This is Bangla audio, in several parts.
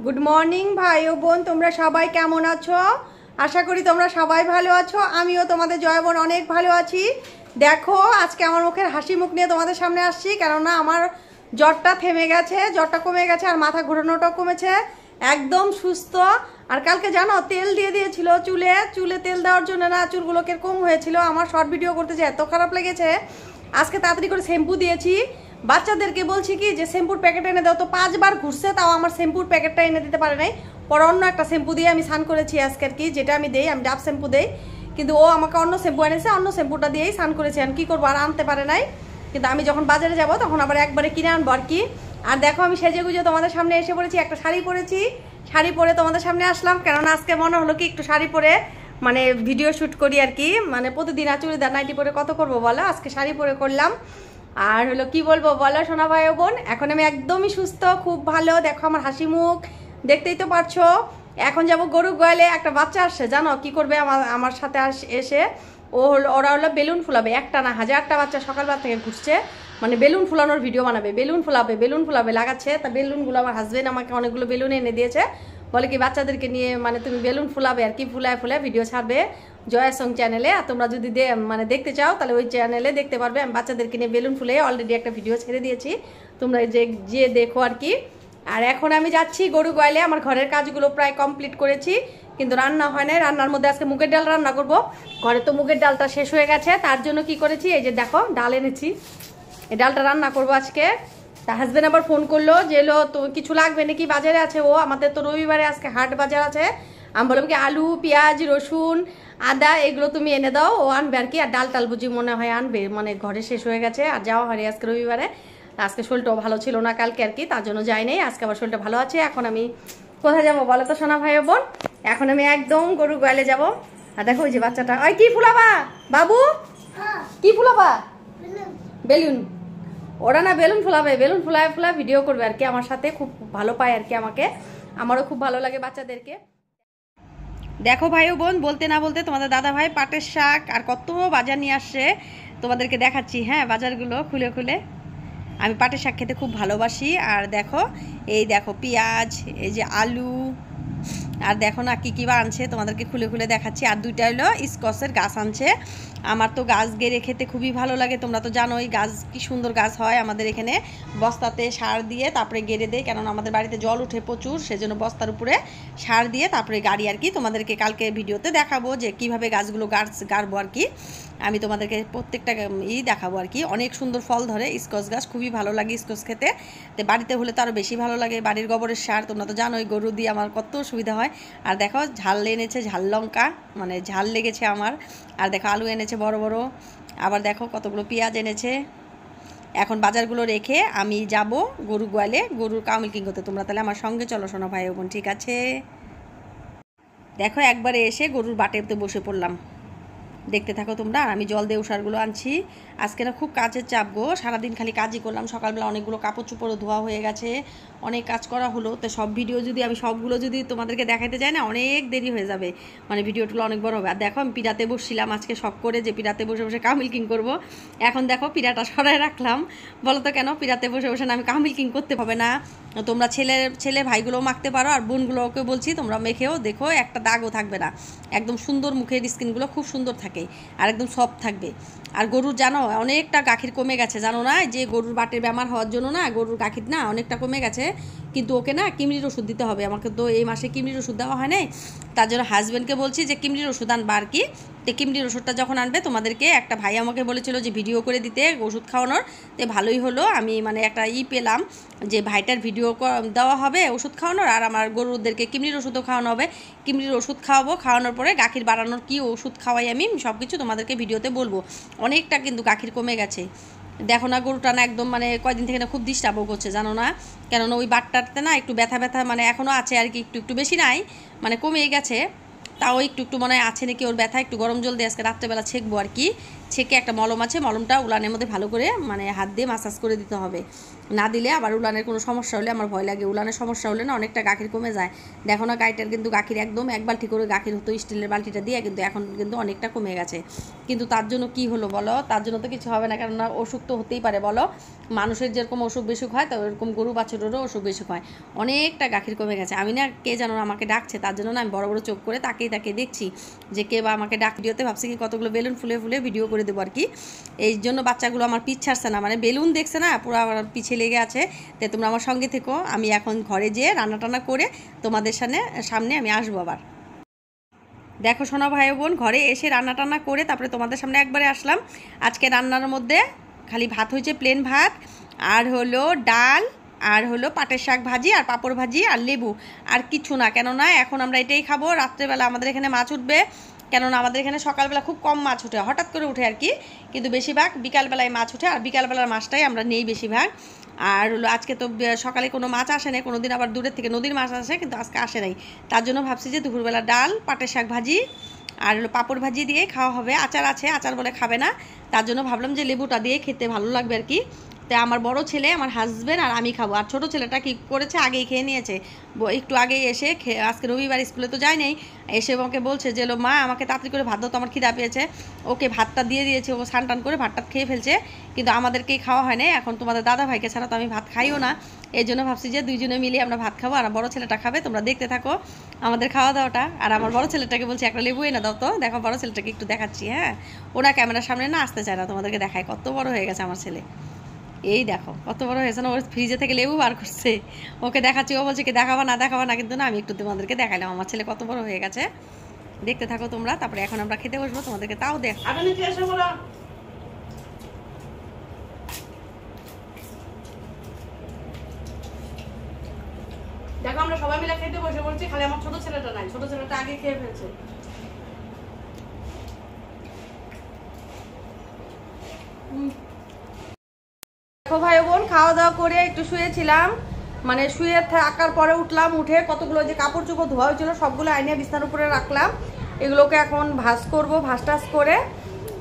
গুড মর্নিং ভাই ও বোন, তোমরা সবাই কেমন আছো? আশা করি তোমরা সবাই ভালো আছো। আমিও তোমাদের জয় বোন অনেক ভালো আছি। দেখো আজকে আমার মুখের হাসি মুখ নিয়ে তোমাদের সামনে আসছি, কেননা আমার জ্বরটা থেমে গেছে, জ্বরটা কমে গেছে আর মাথা ঘোরানোটাও কমেছে, একদম সুস্থ। আর কালকে জানো তেল দিয়ে দিয়েছিল চুলে, চুলে তেল দেওয়ার জন্য না চুলগুলো কিরকম হয়েছিল, আমার শর্ট ভিডিও করতে যে এত খারাপ লেগেছে। আজকে তাড়াতাড়ি করে শ্যাম্পু দিয়েছি। বাচ্চাদেরকে বলছি কি যে শ্যাম্পুর প্যাকেট এনে দাও, তো 5 বার ঘুরছে তাও আমার শ্যাম্পুর প্যাকেটটা এনে দিতে পারে নাই। পরে অন্য একটা শ্যাম্পু দিয়ে আমি স্নান করেছি আজকে আর কি, যেটা আমি দেই, আমি ডাব শ্যাম্পু দেই, কিন্তু ও আমাকে অন্য শ্যাম্পু এনেছে, অন্য শ্যাম্পুটা দিয়েই স্নান করেছি। আমি কী করবো, আর আনতে পারে নাই, কিন্তু আমি যখন বাজারে যাব তখন আবার একবারে কিনে আনবো আর কি। আর দেখো আমি সেজে গুজে তোমাদের সামনে এসে পড়েছি, একটা শাড়ি পরেছি, শাড়ি পরে তোমাদের সামনে আসলাম, কেননা আজকে মনে হলো কি একটু শাড়ি পরে মানে ভিডিও শ্যুট করি আর কি। মানে প্রতিদিন আর চুড়িদার নাইটি পরে কত করবো বলো, আজকে শাড়ি পরে করলাম। আর হলো কি বলবো বলো সোনা ভাই ও বোন, এখন আমি একদমই সুস্থ, খুব ভালো। দেখো আমার হাসি মুখ দেখতেই তো পারছো। এখন যাব গরু গোয়ালে, একটা বাচ্চা আসছে, জানো কি করবে আমার সাথে এসে, ওরা হলো বেলুন ফুলাবে, একটা না 1000টা বাচ্চা সকালবেলা থেকে ঘুরছে, মানে বেলুন ফুলানোর ভিডিও বানাবে, বেলুন ফুলাবে লাগাচ্ছে। তা বেলুনগুলো আমার হাজবেন্ড আমাকে অনেকগুলো বেলুন এনে দিয়েছে, বলে কি বাচ্চাদেরকে নিয়ে মানে তুমি বেলুন ফুলাবে আর কি, ফুলায় ভিডিও ছাড়বে জয়া সং চ্যানেলে। আর তোমরা যদি মানে দেখতে চাও তাহলে ওই চ্যানেলে দেখতে পারবে। আমি বাচ্চাদেরকে নিয়ে বেলুন ফুলে অলরেডি একটা ভিডিও ছেড়ে দিয়েছি, তোমরা যে দেখো আর কি। আর এখন আমি যাচ্ছি গরু গোয়ালে, আমার ঘরের কাজগুলো প্রায় কমপ্লিট করেছি, কিন্তু রান্না হয় না। রান্নার মধ্যে আজকে মুগের ডাল রান্না করব। ঘরে তো মুগের ডালটা শেষ হয়ে গেছে, তার জন্য কি করেছি, এই যে দেখো ডাল এনেছি, এই ডালটা রান্না করবো আজকে। তা হাজবেন্ড আবার ফোন করলো যে এলো তো কিছু লাগবে নাকি, বাজারে আছে ও, আমাদের তো রবিবারে আজকে হাট বাজার আছে। আমি বললাম কি আলু পেঁয়াজ রসুন আদা এগুলো তুমি এনে দাও, ও আনবে আর কি। আর ডাল টাল বুঝি মনে হয় আনবে, মানে ঘরে শেষ হয়ে গেছে আর যাওয়া হয়নি আজকে রবিবারে। আজকে শরীরটাও ভালো ছিল না কালকে আর কি, তার জন্য যাই নাই। আজকে আবার শরীরটা ভালো আছে। এখন আমি কোথায় যাবো বলো তো সোনা ভাই বোন, এখন আমি একদম গরু গোয়ালে যাবো। আর দেখো ওই যে বাচ্চাটা, ওই কি ফুলাবা বাবু, কি ফুলাবা? বেলুন। ওরা না বেলুন ফুলাবে, বেলুন ফুলায় ভিডিও করবে আর কি আমার সাথে, খুব ভালো পায় আর কি আমাকে, আমারও খুব ভালো লাগে বাচ্চাদেরকে। দেখো ভাই ও বোন, বলতে না বলতে তোমাদের দাদা ভাই পাটের শাক আর কত বাজার নিয়ে আসছে, তোমাদেরকে দেখাচ্ছি। হ্যাঁ বাজারগুলো খুলে খুলে, আমি পাটের শাক খেতে খুব ভালোবাসি। আর দেখো এই দেখো পেঁয়াজ, এই যে আলু, আর দেখো না কী কী বা আনছে, তোমাদেরকে খুলে খুলে দেখাচ্ছি। আর দুইটা হলো স্কচের গাছ আনছে। আমার তো গাছ গেড়ে খেতে খুবই ভালো লাগে, তোমরা তো জানোই গাছ কি সুন্দর গাছ হয় আমাদের এখানে, বস্তাতে সার দিয়ে তারপরে গেড়ে দেয়, কেননা আমাদের বাড়িতে জল উঠে প্রচুর, সেজন্য বস্তার উপরে সার দিয়ে তারপরে গাড়ি আর কি। তোমাদেরকে কালকে ভিডিওতে দেখাবো যে কিভাবে গাছগুলো গাড়বো আর কি, আমি তোমাদেরকে প্রত্যেকটা দেখাবো আর কি। অনেক সুন্দর ফল ধরে স্কচ গাছ, খুবই ভালো লাগে স্কচ খেতে। তো বাড়িতে হলে তো আরও বেশি ভালো লাগে, বাড়ির গোবরের সার, তোমরা তো জানোই গরু দিয়ে আমার কত সুবিধা হয়। আর দেখো ঝাল এনেছে, ঝাল লঙ্কা, মানে ঝাল লেগেছে আমার। আর দেখো আলু এনেছে বড় বড়, আবার দেখো কতগুলো পেঁয়াজ এনেছে। এখন বাজারগুলো রেখে আমি যাব গরু গোয়ালে, গরুর কাউ মিল্কিং করতে। তোমরা তাহলে আমার সঙ্গে চলো শোনো ভাই বোন, ঠিক আছে? দেখো একবারে এসে গরুর বাটেতে বসে পড়লাম, দেখতে থাকো তোমরা। আর আমি জল দিয়ে উষারগুলো আনছি। আজকে না খুব কাজের চাপ গো, সারাদিন খালি কাজই করলাম। সকালবেলা অনেকগুলো কাপড় চোপড়ও ধোয়া হয়ে গেছে, অনেক কাজ করা হলো। তো সব ভিডিও যদি আমি সবগুলো যদি তোমাদেরকে দেখাতে যাই না, অনেক দেরি হয়ে যাবে, মানে ভিডিওগুলো অনেক বড় হবে। আর দেখো আমি পিড়াতে বসছিলাম আজকে শখ করে, যে পিড়াতে বসে বসে কাউ মিল্কিং করবো। এখন দেখো পিড়াটা সরাই রাখলাম, বলো তো কেন? পিড়াতে বসে বসে না আমি কাউ মিল্কিং করতে হবে না। তোমরা ছেলে ভাইগুলোও মাখতে পারো, আর বোনগুলোকে বলছি তোমরা মেখেও দেখো, একটা দাগও থাকবে না, একদম সুন্দর, মুখের স্কিনগুলো খুব সুন্দর থাকে আর একদম সফট থাকবে। আর গরুর জানো অনেকটা গাখির কমে গেছে, জানো না, যে গরুর বাটের বেমার হওয়ার জন্য না গরুর গাখির না অনেকটা কমে গেছে, কিন্তু ওকে না কিমরির ওষুধ দিতে হবে। আমাকে তো এই মাসে কিমরির ওষুধ দেওয়া হয় নাই, তার জন্য হাজব্যান্ডকে বলছি যে কিমরির ওষুধ আনবা আর কি। তো কিমরির ওষুধটা যখন আনবে, তোমাদেরকে একটা ভাই আমাকে বলেছিল যে ভিডিও করে দিতে ওষুধ খাওয়ানোর, তো ভালোই হলো, আমি মানে একটা পেলাম যে ভাইটার ভিডিও দেওয়া হবে ওষুধ খাওয়ানোর, আর আমার গরুদেরকে কিমরির ওষুধও খাওয়ানো হবে। কিমরির ওষুধ খাওয়াবো, খাওয়ানোর পরে গাখির বাড়ানোর কী ওষুধ খাওয়াই আমি সব কিছু তোমাদেরকে ভিডিওতে বলবো। অনেকটা কিন্তু গাখির কমে গেছে, দেখো না গরুটা না একদম মানে কয়দিন থেকে না খুব ডিস্টার্বও করছে, জানো না, কেননা ওই বাটটাতে না একটু ব্যথা মানে এখনও আছে আর কি, একটু বেশি নাই, মানে কমেই গেছে, তাও একটু মনে হয় আছে নাকি ওর ব্যথা। একটু গরম জল দিয়ে আজকে রাত্রেবেলা ছেঁকবো আর কি, ছেঁকে একটা মলম আছে, মলমটা উলানের মধ্যে ভালো করে মানে হাত দিয়ে মাসাজ করে দিতে হবে। না দিলে আবার উলানের কোনো সমস্যা হলে আমার ভয় লাগে। উলানের সমস্যা হলে না অনেকটা গাখির কমে যায়। দেখো না গাইটার কিন্তু গাখির একদম 1 বালতি করে গাখির হতো স্টিলের বালতিটা দিয়ে, কিন্তু এখন কিন্তু অনেকটা কমে গেছে। কিন্তু তার জন্য কি হলো বলো? তার জন্য তো কিছু হবে না, কেননা অসুখ তো হতেই পারে বলো। মানুষের যেরকম অসুখ বিসুখ হয় তো এরকম গরু বাছুরেরও অসুখ বিসুখ হয়। অনেকটা গাখির কমে গেছে। আমি না কে জানো আমাকে ডাকছে, তার জন্য না আমি বড় বড় চোখ করে তাকিয়ে দেখছি যে কে বা আমাকে ডাক। ভিডিওতে ভাবছি কি কতগুলো বেলুন ফুলে ভিডিও করে দেবো আর কি। এই জন্য বাচ্চাগুলো আমার পিছ ছাড়ছে না, মানে বেলুন দেখছে না পুরো আমার পিছে লেগে আছে। তো তোমরা আমার সঙ্গে থেকো, আমি এখন ঘরে যেয়ে রান্না করে তোমাদের সামনে আমি আসবো আবার। দেখো সোনা ভাই বোন, ঘরে এসে রান্না করে তারপরে তোমাদের সামনে একবারে আসলাম। আজকে রান্নার মধ্যে খালি ভাত হয়েছে, প্লেন ভাত, আর হলো ডাল, আর হলো পাটের শাক ভাজি, আর পাঁপড় ভাজি, আর লেবু, আর কিছু না। কেননা এখন আমরা এটাই খাবো। রাত্রেবেলা আমাদের এখানে মাছ উঠবে, কেননা আমাদের এখানে সকালবেলা খুব কম মাছ ওঠে, হঠাৎ করে উঠে আর কি, কিন্তু বেশিরভাগ বিকালবেলায় মাছ ওঠে, আর বিকালবেলার মাছটাই আমরা নেই বেশিরভাগ। আর হলো আজকে তো সকালে কোনো মাছ আসে নাই, কোনো দিন আবার দূরের থেকে নদীর মাছ আসে, কিন্তু আজকে আসে নাই। তার জন্য ভাবছি যে দুপুরবেলা ডাল, পাটের শাক ভাজি, আর হলো পাঁপড় ভাজি দিয়ে খাওয়া হবে। আচার আছে, আচার বলে খাবে না, তার জন্য ভাবলাম যে লেবুটা দিয়ে খেতে ভালো লাগবে আর কি। তো আমার বড় ছেলে, আমার হাজব্যান্ড আর আমি খাবো। আর ছোটো ছেলেটা কি করেছে, আগেই খেয়ে নিয়েছে, একটু আগেই এসে আজকে রবিবার স্কুলে তো যায় নাই, এসে ওকে বলছে যে মা আমাকে তাড়াতাড়ি করে ভাত দাও তো, আমার খিদা পেয়েছে। ওকে ভাতটা দিয়ে দিয়েছে, ও স্নান টান করে ভাতটা খেয়ে ফেলছে, কিন্তু আমাদেরকেই খাওয়া হয় না। এখন তোমাদের দাদা ভাইকে ছাড়া তো আমি ভাত খাইও না, এই জন্য ভাবছি যে দুইজনে মিলে আমরা ভাত খাবো, আর বড় ছেলেটা খাবে। তোমরা দেখতে থাকো আমাদের খাওয়া দাওয়াটা। আর আমার বড় ছেলেটাকে বলছি একটা লেবু এনে দাও তো। দেখো বড় ছেলেটাকে একটু দেখাচ্ছি, হ্যাঁ, ওরা ক্যামেরার সামনে না আসতে চায় না, তোমাদেরকে দেখায় কত বড় হয়ে গেছে আমার ছেলে। এই দেখো কত বড় হয়েছে না, ওর ফ্রিজে থেকে লেবু বার করছে, ওকে দেখাচ্ছি। ও বলছে কি দেখাবা না, কিন্তু না, আমি একটু তোমাদেরকে দেখাইলাম আমার ছেলে কত বড় হয়ে গেছে। দেখতে থাকো তোমরা, তারপরে এখন আমরা খেতে বসবো, তোমাদেরকে তাও দেখ। দেখো আমরা সবাই মিলে খেতে বসে বলছি, খালি আমার ছোট ছেলেটা নাই, ছোট ছেলেটা আগে খেয়ে ফেলছে। দেখো ভাই বোন, খাওয়া দাওয়া করে একটু শুয়েছিলাম, মানে শুয়ে থাকার পরে উঠলাম, উঠে কতগুলো যে কাপড় চোপড় ধোয়া হয়েছিল সবগুলো আইনে বিছানার উপরে রাখলাম। এগুলোকে এখন ভাঁজ করবো, ভাঁজ টাজ করে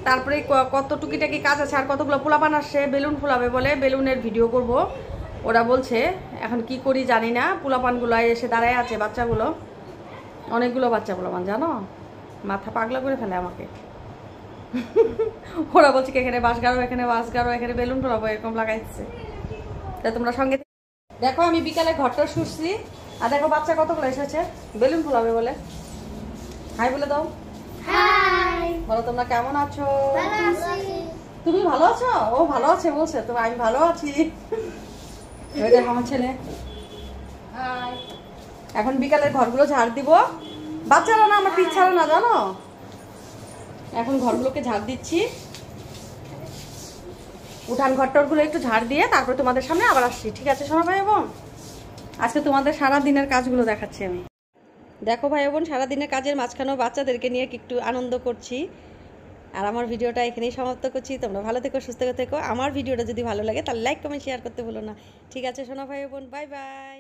তারপরে কত টুকিটাকি কাজ আছে, আর কতগুলো পোলাপান আসছে বেলুন ফুলাবে বলে, বেলুনের ভিডিও করব। ওরা বলছে এখন কি করি জানি না, পোলাপানগুলো এসে দাঁড়ায় আছে, বাচ্চাগুলো অনেকগুলো বাচ্চা পোলাপান জানো, মাথা পাগলা করে ফেলে আমাকে। ওরা বলছে কি এখানে বাঁশ গাড়ো, এখানে বাঁশ গাড়ো, এখানে বেলুন ফুলাবো, এরকম লাগাইছে। তা তোমরা সঙ্গে দেখো, আমি বিকালে ঘরটা শুচ্ছি, আর দেখো বাচ্চা কতগুলো এসেছে বেলুন ফুলাবে বলে। হাই বলে দাও। হাই বলো, তোমরা কেমন আছো? তুমি ভালো আছো? ও ভালো আছে বলছে, তো আমি ভালো আছি। দেখো আমার ছেলে। এখন বিকালের ঘরগুলো ঝাড় দিব, বাচ্চারা না আমার পিছাড়া না জানো। এখন ঘরগুলোকে ঝাড় দিচ্ছি, উঠান ঘরটরগুলো একটু ঝাড় দিয়ে তারপরে তোমাদের সামনে আবার আসছি, ঠিক আছে সোনা ভাই বোন? আজকে তোমাদের সারা দিনের কাজগুলো দেখাচ্ছি আমি। দেখো ভাই বোন, সারাদিনের কাজের মাঝখানেও বাচ্চাদেরকে নিয়ে একটু আনন্দ করছি। আর আমার ভিডিওটা এখানেই সমাপ্ত করছি। তোমরা ভালো থেকো, সুস্থ থেকো। আমার ভিডিওটা যদি ভালো লাগে তাহলে লাইক কমেন্ট শেয়ার করতে ভুলো না, ঠিক আছে সোনা ভাই বোন? Bye bye.